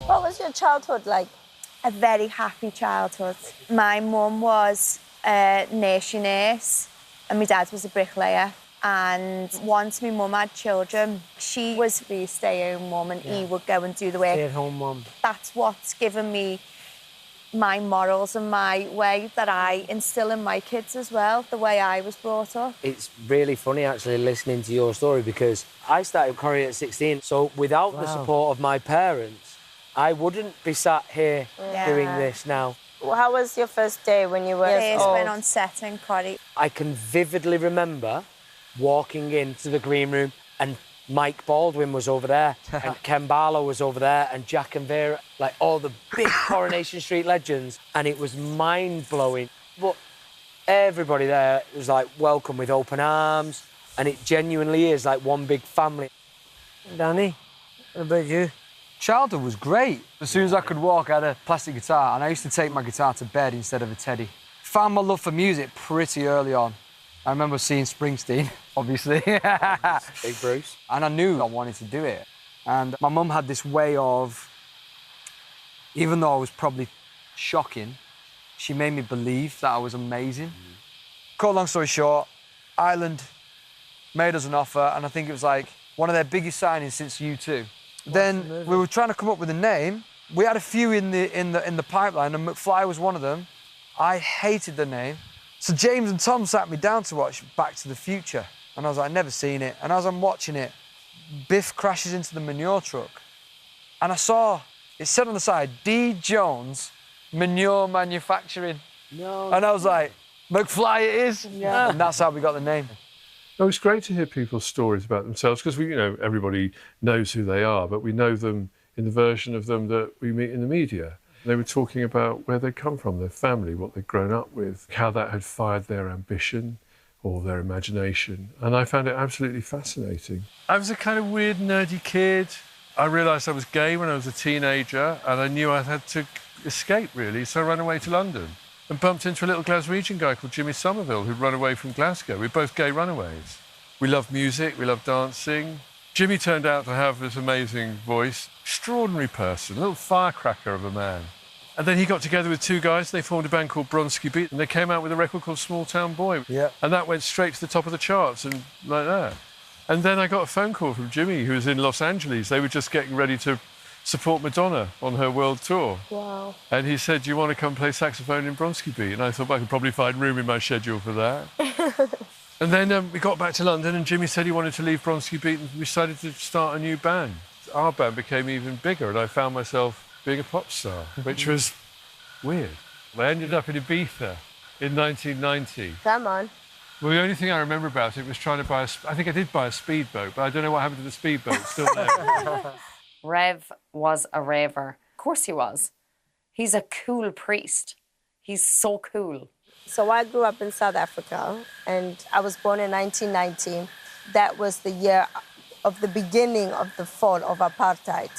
What was your childhood like? A very happy childhood. My mum was a nursery nurse and my dad was a bricklayer. And once my mum had children, she was the stay-at-home mum and he would go and do the work. Stay-at-home mum. That's what's given me my morals and my way that I instill in my kids as well, the way I was brought up. It's really funny, actually, listening to your story because I started choreography at 16, so without the support of my parents, I wouldn't be sat here doing this now. How was your first day when you were First went on set in choreo. I can vividly remember walking into the green room and Mike Baldwin was over there and Ken Barlow was over there and Jack and Vera, like all the big Coronation Street legends, and it was mind-blowing. But everybody there was like welcome with open arms, and it genuinely is like one big family. Danny, what about you? Childhood was great. As soon as I could walk, I had a plastic guitar, and I used to take my guitar to bed instead of a teddy. Found my love for music pretty early on. I remember seeing Springsteen, obviously. Big Bruce. And I knew I wanted to do it. And my mum had this way of, even though I was probably shocking, she made me believe that I was amazing. Cut a long story short, Ireland made us an offer, and I think it was like one of their biggest signings since U2. Then we were trying to come up with a name. We had a few in the pipeline, and McFly was one of them. I hated the name. So James and Tom sat me down to watch Back to the Future, and I was like, I'd never seen it. And as I'm watching it, Biff crashes into the manure truck, and I saw, it said on the side, D. Jones Manure Manufacturing. No. And I was like, McFly it is. Yeah. And that's how we got the name. Oh, it's great to hear people's stories about themselves because everybody knows who they are, but we know them in the version of them that we meet in the media. They were talking about where they come from, their family, what they'd grown up with, how that had fired their ambition or their imagination. And I found it absolutely fascinating. I was a kind of weird, nerdy kid. I realised I was gay when I was a teenager and I knew I had to escape, really, so I ran away to London and bumped into a little Glaswegian guy called Jimmy Somerville who'd run away from Glasgow. We're both gay runaways. We loved music, we loved dancing. Jimmy turned out to have this amazing voice. Extraordinary person, a little firecracker of a man. And then he got together with two guys, and they formed a band called Bronski Beat, and they came out with a record called Small Town Boy. Yeah. And that went straight to the top of the charts, and like that. And then I got a phone call from Jimmy, who was in Los Angeles. They were just getting ready to support Madonna on her world tour. Wow. And he said, do you want to come play saxophone in Bronski Beat? And I thought, well, I could probably find room in my schedule for that. And then we got back to London, and Jimmy said he wanted to leave Bronski Beat, and we decided to start a new band. Our band became even bigger, and I found myself being a pop star, which was weird. I ended up in Ibiza in 1990. Come on. Well, the only thing I remember about it was trying to buy I think I did buy a speedboat, but I don't know what happened to the speedboat. It's still there. Rev was a raver. Of course he was. He's a cool priest. He's so cool. So I grew up in South Africa, and I was born in 1990. That was the year of the beginning of the fall of apartheid.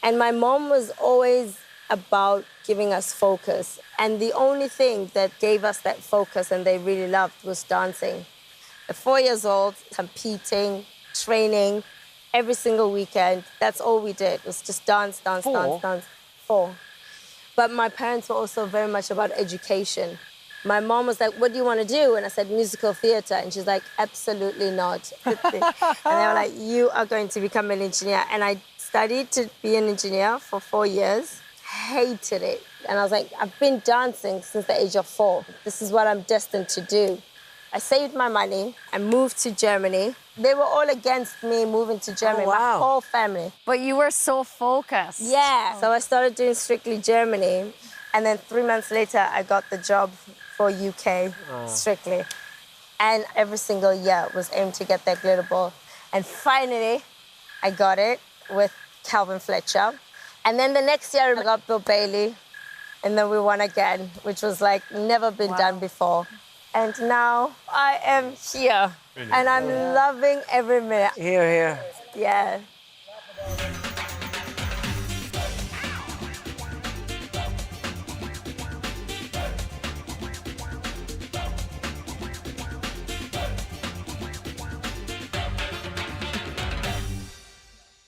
And my mom was always about giving us focus. And the only thing that gave us that focus and they really loved was dancing. At 4 years old, competing, training, every single weekend. That's all we did, was just dance, dance, dance, dance. 4. But my parents were also very much about education. My mom was like, what do you want to do? And I said, musical theatre. And she's like, absolutely not. And they were like, you are going to become an engineer. And I studied to be an engineer for 4 years, hated it. And I was like, I've been dancing since the age of 4. This is what I'm destined to do. I saved my money and moved to Germany. They were all against me moving to Germany, my whole family. But you were so focused. Yeah. So I started doing Strictly Germany. And then 3 months later, I got the job for UK, Strictly. And every single year was aimed to get that glitter ball. And finally, I got it with Calvin Fletcher. And then the next year, I got Bill Bailey. And then we won again, which was like never been done before. And now I am here. And I'm loving every minute. Here, here. Yeah.